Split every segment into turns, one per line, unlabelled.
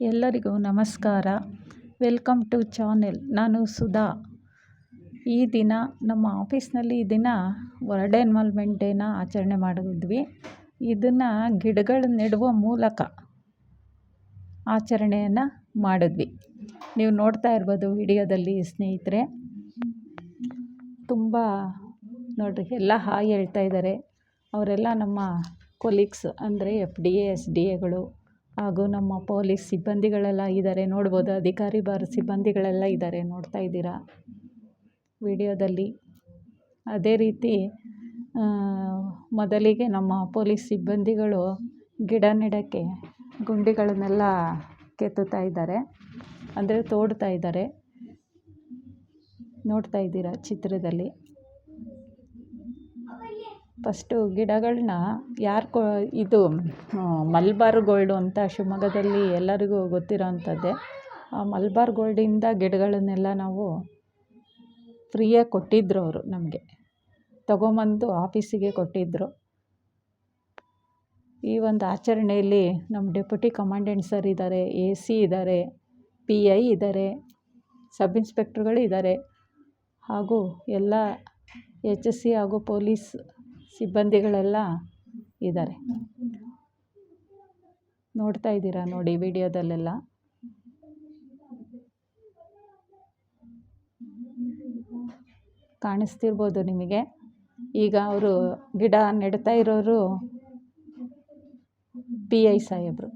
ಎಲ್ಲರಿಗೂ ನಮಸ್ಕಾರ. Welcome to channel. ನಾನು ಸುಧಾ. ಈ ದಿನ ನಮ್ಮ ಆಫೀಸ್ನಲ್ಲಿ ಈ ದಿನ ವರ್ಲ್ಡ್ ಎನ್ವೈರನ್ಮೆಂಟ್ ಡೇನ ಆಚರಣೆ ಮಾಡಿದ್ವಿ. ಇದನ್ನು ಗಿಡಗಳು ನೆಡುವ ಮೂಲಕ ಆಚರಣೆಯನ್ನು ಮಾಡಿದ್ವಿ. ನೀವು ನೋಡ್ತಾ ಇರ್ಬೋದು ವಿಡಿಯೋದಲ್ಲಿ ಸ್ನೇಹಿತರೆ. ತುಂಬ ನೋಡ್ರಿ, ಎಲ್ಲ ಹಾಯ್ ಹೇಳ್ತಾ ಇದ್ದಾರೆ. ಅವರೆಲ್ಲ ನಮ್ಮ ಕೊಲೀಗ್ಸ್, ಅಂದರೆ FDA SDAಗಳು ಹಾಗೂ ನಮ್ಮ ಪೊಲೀಸ್ ಸಿಬ್ಬಂದಿಗಳೆಲ್ಲ ಇದ್ದಾರೆ. ನೋಡ್ಬೋದು, ಅಧಿಕಾರಿ ಸಿಬ್ಬಂದಿಗಳೆಲ್ಲ ಇದ್ದಾರೆ, ನೋಡ್ತಾ ಇದ್ದೀರಾ ವಿಡಿಯೋದಲ್ಲಿ. ಅದೇ ರೀತಿ ಮೊದಲಿಗೆ ನಮ್ಮ ಪೊಲೀಸ್ ಸಿಬ್ಬಂದಿಗಳು ಗಿಡ ನೆಡೋಕ್ಕೆ ಗುಂಡಿಗಳನ್ನೆಲ್ಲ ಕೆತ್ತುತ್ತಾ ಇದ್ದಾರೆ, ಅಂದರೆ ತೋಡ್ತಾ ಇದ್ದಾರೆ. ನೋಡ್ತಾ ಇದ್ದೀರಾ ಚಿತ್ರದಲ್ಲಿ. ಫಸ್ಟು ಗಿಡಗಳನ್ನ ಇದು ಮಲಬಾರ್ ಗೋಲ್ಡು ಅಂತ ಶಿವಮೊಗ್ಗದಲ್ಲಿ ಎಲ್ಲರಿಗೂ ಗೊತ್ತಿರೋ ಅಂಥದ್ದೇ. ಆ ಮಲಬಾರ್ ಗೋಲ್ಡಿಂದ ಗಿಡಗಳನ್ನೆಲ್ಲ ನಾವು ಫ್ರೀಯಾಗಿ ಕೊಟ್ಟಿದ್ದರು. ಅವರು ನಮಗೆ ತಗೊಂಬಂದು ಆಫೀಸಿಗೆ ಕೊಟ್ಟಿದ್ದರು. ಈ ಒಂದು ಆಚರಣೆಯಲ್ಲಿ ನಮ್ಮ ಡೆಪ್ಯೂಟಿ ಕಮಾಂಡೆಂಟ್ ಸರ್ ಇದ್ದಾರೆ, AC ಇದ್ದಾರೆ, PI ಇದ್ದಾರೆ, ಸಬ್ ಇನ್ಸ್ಪೆಕ್ಟ್ರುಗಳು ಇದ್ದಾರೆ, ಹಾಗೂ ಎಲ್ಲ HSC ಹಾಗೂ ಪೊಲೀಸ್ ಸಿಬ್ಬಂದಿಗಳೆಲ್ಲ ಇದ್ದಾರೆ. ನೋಡ್ತಾ ಇದ್ದೀರಾ ನೋಡಿ ವಿಡಿಯೋದಲ್ಲೆಲ್ಲ. ಕಾಣಿಸ್ತಿರ್ಬೋದು ನಿಮಗೆ. ಈಗ ಅವರು ಗಿಡ ನೆಡ್ತಾ ಇರೋರು PI ಸಾಹೇಬರು.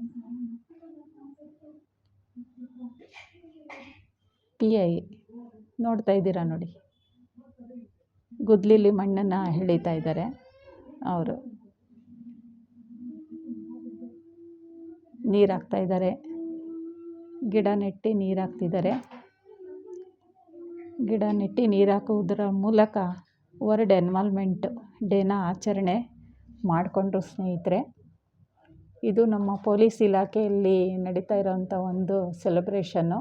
PI ನೋಡ್ತಾ ಇದ್ದೀರಾ ನೋಡಿ, ಗುದ್ಲಿಲಿ ಮಣ್ಣನ್ನು ಎಳಿತಾ ಇದ್ದಾರೆ ಅವರು. ನೀರು ಹಾಕ್ತಾ ಇದ್ದಾರೆ, ಗಿಡ ನೆಟ್ಟು ನೀರು ಹಾಕ್ತಿದ್ದಾರೆ. ಗಿಡ ನೆಟ್ಟು ನೀರು ಹಾಕುವುದರ ಮೂಲಕ ವರ್ಲ್ಡ್ ಎನ್ವೈರನ್ಮೆಂಟ್ ಡೇನ ಆಚರಣೆ ಮಾಡಿಕೊಂಡ್ರು ಸ್ನೇಹಿತರೆ. ಇದು ನಮ್ಮ ಪೊಲೀಸ್ ಇಲಾಖೆಯಲ್ಲಿ ನಡೀತಾ ಇರೋವಂಥ ಒಂದು ಸೆಲೆಬ್ರೇಷನ್ನು.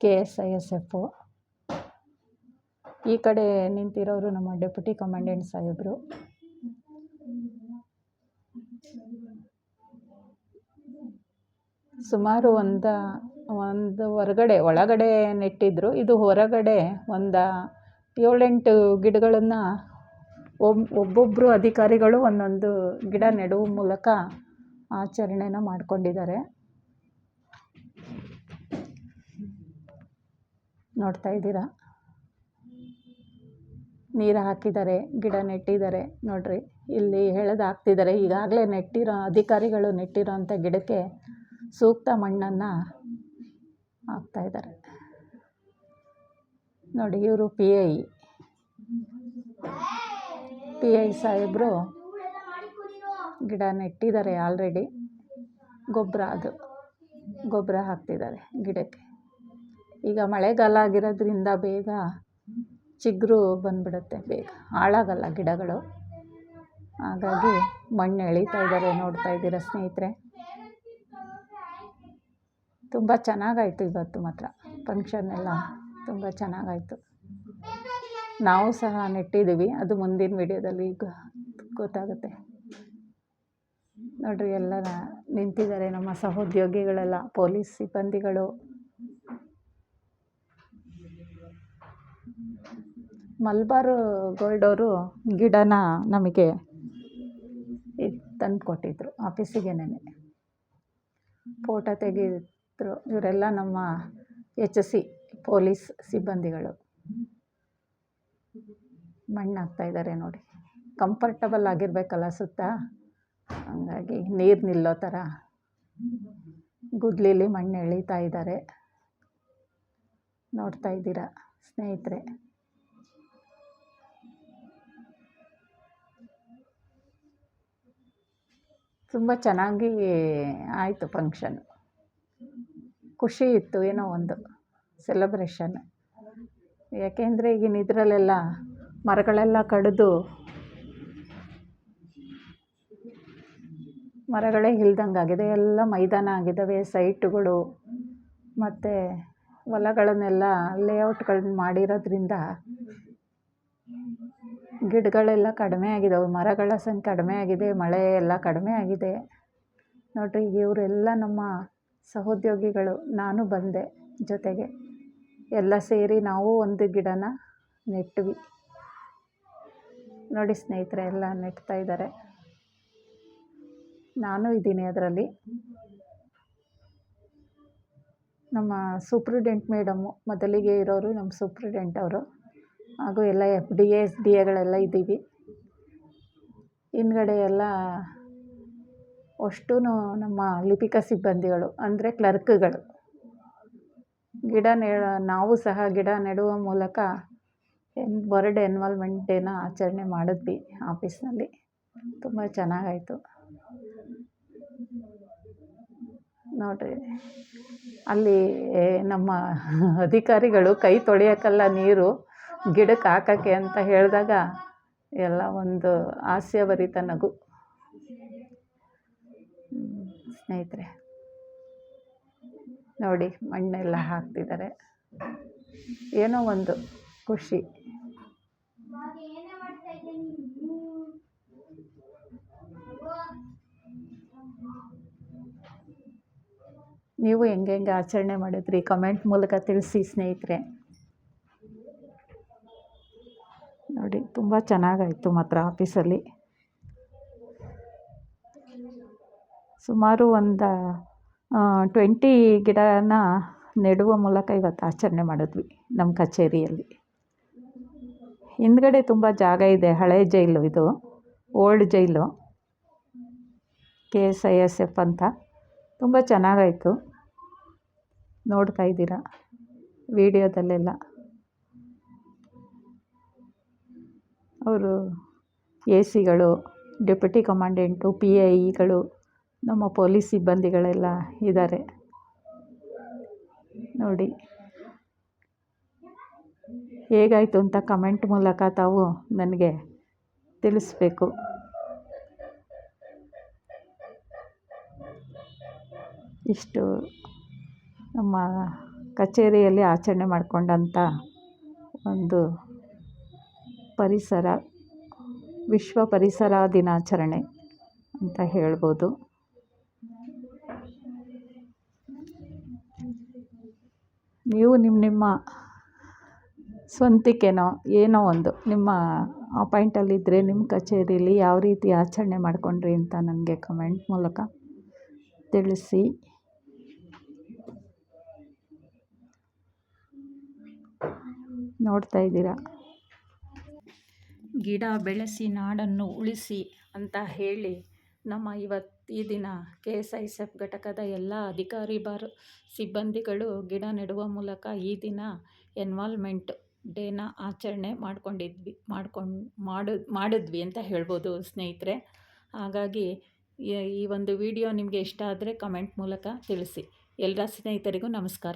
KSISF. ಈ ಕಡೆ ನಿಂತಿರೋರು ನಮ್ಮ ಡೆಪ್ಯೂಟಿ ಕಮಾಂಡೆಂಟ್ ಸಾಹೇಬರು. ಸುಮಾರು ಒಂದು ಒಳಗಡೆ ನೆಟ್ಟಿದ್ರು. ಇದು ಹೊರಗಡೆ ಒಂದು 7-8 ಗಿಡಗಳನ್ನು ಒಬ್ಬೊಬ್ಬರು ಅಧಿಕಾರಿಗಳು ಒಂದೊಂದು ಗಿಡ ನೆಡುವ ಮೂಲಕ ಆಚರಣೆನ ಮಾಡ್ಕೊಂಡಿದ್ದಾರೆ. ನೋಡ್ತಾ ಇದ್ದೀರಾ, ನೀರು ಹಾಕಿದ್ದಾರೆ, ಗಿಡ ನೆಟ್ಟಿದ್ದಾರೆ. ನೋಡ್ರಿ, ಇಲ್ಲಿ ಎಳೆದು ಹಾಕ್ತಿದ್ದಾರೆ. ಈಗಾಗಲೇ ಅಧಿಕಾರಿಗಳು ನೆಟ್ಟಿರೋ ಅಂಥ ಗಿಡಕ್ಕೆ ಸೂಕ್ತ ಮಣ್ಣನ್ನು ಹಾಕ್ತಾ ಇದ್ದಾರೆ. ನೋಡಿ, ಇವರು PI ಸಾಹೇಬರು ಗಿಡ ನೆಟ್ಟಿದ್ದಾರೆ ಆಲ್ರೆಡಿ. ಗೊಬ್ಬರ ಹಾಕ್ತಿದ್ದಾರೆ ಗಿಡಕ್ಕೆ. ಈಗ ಮಳೆಗಾಲ ಆಗಿರೋದ್ರಿಂದ ಬೇಗ ಚಿಗುರು ಬಂದ್ಬಿಡುತ್ತೆ, ಬೇಗ ಹಾಳಾಗಲ್ಲ ಗಿಡಗಳು. ಹಾಗಾಗಿ ಮಣ್ಣು ಎಳಿತಾ ಇದ್ದಾರೆ. ನೋಡ್ತಾ ಇದ್ದೀರಾ ಸ್ನೇಹಿತರೆ. ತುಂಬ ಚೆನ್ನಾಗಾಯಿತು ಇವತ್ತು ಮಾತ್ರ ಫಂಕ್ಷನ್ ಎಲ್ಲ. ತುಂಬ ಚೆನ್ನಾಗಾಯಿತು. ನಾವು ಸಹ ನೆಟ್ಟಿದ್ದೀವಿ, ಅದು ಮುಂದಿನ ವಿಡಿಯೋದಲ್ಲಿ ಗೊತ್ತಾಗುತ್ತೆ. ನೋಡ್ರಿ, ಎಲ್ಲ ನಿಂತಿದ್ದಾರೆ ನಮ್ಮ ಸಹೋದ್ಯೋಗಿಗಳೆಲ್ಲ, ಪೊಲೀಸ್ ಸಿಬ್ಬಂದಿಗಳು. ಮಲಬಾರ್ ಗೋಲ್ಡ್ ಅವರು ಗಿಡನ ನಮಗೆ ತಂದು ಕೊಟ್ಟಿದ್ರು ಆಫೀಸಿಗೆ. ನೆನೆ ಫೋಟೋ ತೆಗೆದಿದ್ರು. ಇವರೆಲ್ಲ ನಮ್ಮ HSC ಪೊಲೀಸ್ ಸಿಬ್ಬಂದಿಗಳು. ಮಣ್ಣು ಹಾಕ್ತಾ ಇದ್ದಾರೆ ನೋಡಿ. ಕಂಫರ್ಟಬಲ್ ಆಗಿರಬೇಕಲ್ಲ ಸುತ್ತ, ಹಂಗಾಗಿ ನೀರು ನಿಲ್ಲೋ ಥರ ಗುದ್ಲಿಲಿ ಮಣ್ಣು ಎಳಿತಾ ಇದ್ದಾರೆ. ನೋಡ್ತಾ ಇದ್ದೀರಾ ಸ್ನೇಹಿತರೆ. ತುಂಬ ಚೆನ್ನಾಗಿ ಆಯಿತು ಫಂಕ್ಷನ್. ಖುಷಿ ಇತ್ತು, ಏನೋ ಒಂದು ಸೆಲೆಬ್ರೇಷನ್. ಯಾಕೆಂದರೆ ಈಗಿನ ಇದರಲ್ಲೆಲ್ಲ ಮರಗಳೆಲ್ಲ ಕಡಿದು ಮರಗಳೇ ಇಲ್ದಂಗಾಗಿದೆ. ಎಲ್ಲ ಮೈದಾನ ಆಗಿದ್ದಾವೆ ಸೈಟುಗಳು, ಮತ್ತು ಹೊಲಗಳನ್ನೆಲ್ಲ ಲೇಔಟ್ಗಳನ್ನ ಮಾಡಿರೋದ್ರಿಂದ ಗಿಡಗಳೆಲ್ಲ ಕಡಿಮೆ ಆಗಿದ್ದಾವೆ, ಮರಗಳ ಸಂಖ್ಯೆ ಕಡಿಮೆ ಆಗಿದೆ, ಮಳೆ ಎಲ್ಲ ಕಡಿಮೆ ಆಗಿದೆ. ನೋಡಿರಿ, ಇವರೆಲ್ಲ ನಮ್ಮ ಸಹೋದ್ಯೋಗಿಗಳು ನಾನು ಬಂದೆ ಜೊತೆಗೆ. ಎಲ್ಲ ಸೇರಿ ನಾವು ಒಂದು ಗಿಡನ ನೆಟ್ವಿ. ನೋಡಿ ಸ್ನೇಹಿತರೆ, ಎಲ್ಲ ನೆಡ್ತಾ ಇದ್ದಾರೆ. ನಾನು ಇದ್ದೀನಿ ಅದರಲ್ಲಿ. ನಮ್ಮ ಸೂಪ್ರಿಡೆಂಟ್ ಮೇಡಮ್ಮು ಮೊದಲಿಗೆ ಇರೋರು ನಮ್ಮ ಸೂಪ್ರಿಡೆಂಟ್ ಅವರು, ಹಾಗೂ ಎಲ್ಲ FDA SDAಗಳೆಲ್ಲ ಇದ್ದೀವಿ. ಹಿಂದ್ಗಡೆ ಎಲ್ಲ ಅಷ್ಟೂ ನಮ್ಮ ಲಿಪಿಕಾ ಸಿಬ್ಬಂದಿಗಳು ಅಂದರೆ ಕ್ಲರ್ಕ್ಗಳು. ನಾವು ಸಹ ಗಿಡ ನೆಡುವ ಮೂಲಕ ವರ್ಲ್ಡ್ ಎನ್ವೈರನ್ಮೆಂಟ್ ಡೇನ ಆಚರಣೆ ಮಾಡಿದ್ವಿ ಆಫೀಸ್ನಲ್ಲಿ. ತುಂಬ ಚೆನ್ನಾಗಾಯಿತು ನೋಡಿರಿ. ಅಲ್ಲಿ ನಮ್ಮ ಅಧಿಕಾರಿಗಳು ಕೈ ತೊಳೆಯೋಕ್ಕಲ್ಲ ನೀರು ಗಿಡಕ್ಕೆ ಹಾಕೋಕ್ಕೆ ಅಂತ ಹೇಳಿದಾಗ ಎಲ್ಲ ಒಂದು ಹಾಸ್ಯಭರಿತ ನಗು. ಸ್ನೇಹಿತರೆ ನೋಡಿ, ಮಣ್ಣೆಲ್ಲ ಹಾಕ್ತಿದ್ದಾರೆ. ಏನೋ ಒಂದು ಖುಷಿ. ನೀವು ಹೆಂಗೆ ಆಚರಣೆ ಮಾಡಿದ್ರಿ ಕಮೆಂಟ್ ಮೂಲಕ ತಿಳಿಸಿ ಸ್ನೇಹಿತರೆ. ನೋಡಿ, ತುಂಬ ಚೆನ್ನಾಗಾಯಿತು ಮಾತ್ರ ಆಫೀಸಲ್ಲಿ. ಸುಮಾರು ಒಂದು 20 ಗಿಡನ ನೆಡುವ ಮೂಲಕ ಇವತ್ತು ಆಚರಣೆ ಮಾಡಿದ್ವಿ ನಮ್ಮ ಕಚೇರಿಯಲ್ಲಿ. ಹಿಂದ್ಗಡೆ ತುಂಬ ಜಾಗ ಇದೆ. ಹಳೆ ಜೈಲು ಇದು, ಓಲ್ಡ್ ಜೈಲು, KSISF ಅಂತ. ತುಂಬ ಚೆನ್ನಾಗಾಯಿತು. ನೋಡ್ತಾ ಇದ್ದೀರಾ ವಿಡಿಯೋದಲ್ಲೆಲ್ಲ. ಅವರು AC ಗಳು, ಡೆಪ್ಯೂಟಿ ಕಮಾಂಡೆಂಟು, PIಗಳು, ನಮ್ಮ ಪೊಲೀಸ್ ಸಿಬ್ಬಂದಿಗಳೆಲ್ಲ ಇದ್ದಾರೆ ನೋಡಿ. ಹೇಗಾಯಿತು ಅಂತ ಕಮೆಂಟ್ ಮೂಲಕ ತಾವು ನನಗೆ ತಿಳಿಸ್ಬೇಕು. ಇಷ್ಟು ನಮ್ಮ ಕಚೇರಿಯಲ್ಲಿ ಆಚರಣೆ ಮಾಡಿಕೊಂಡಂಥ ಒಂದು ವಿಶ್ವ ಪರಿಸರ ದಿನಾಚರಣೆ ಅಂತ ಹೇಳ್ಬೋದು. ನೀವು ನಿಮ್ಮ ಸ್ವಂತಿಕೆನೋ ಏನೋ ಒಂದು ನಿಮ್ಮ ಪಾಯಿಂಟಲ್ಲಿದ್ದರೆ ನಿಮ್ಮ ಕಚೇರಿಯಲ್ಲಿ ಯಾವ ರೀತಿ ಆಚರಣೆ ಮಾಡಿಕೊಂಡ್ರಿ ಅಂತ ನನಗೆ ಕಮೆಂಟ್ ಮೂಲಕ ತಿಳಿಸಿ. ನೋಡ್ತಾ ಇದ್ದೀರಾ, ಗಿಡ ಬೆಳೆಸಿ ನಾಡನ್ನು ಉಳಿಸಿ ಅಂತ ಹೇಳಿ ನಮ್ಮ ಈ ದಿನ KSISF ಘಟಕದ ಎಲ್ಲ ಅಧಿಕಾರಿ ಸಿಬ್ಬಂದಿಗಳು ಗಿಡ ನೆಡುವ ಮೂಲಕ ಈ ದಿನ ಎನ್ವೈರನ್ಮೆಂಟ್ ಡೇನ ಆಚರಣೆ ಮಾಡಿದ್ವಿ ಅಂತ ಹೇಳ್ಬೋದು ಸ್ನೇಹಿತರೆ. ಹಾಗಾಗಿ ಈ ಒಂದು ವಿಡಿಯೋ ನಿಮಗೆ ಇಷ್ಟ ಆದರೆ ಕಮೆಂಟ್ ಮೂಲಕ ತಿಳಿಸಿ. ಎಲ್ಲ ಸ್ನೇಹಿತರಿಗೂ ನಮಸ್ಕಾರ.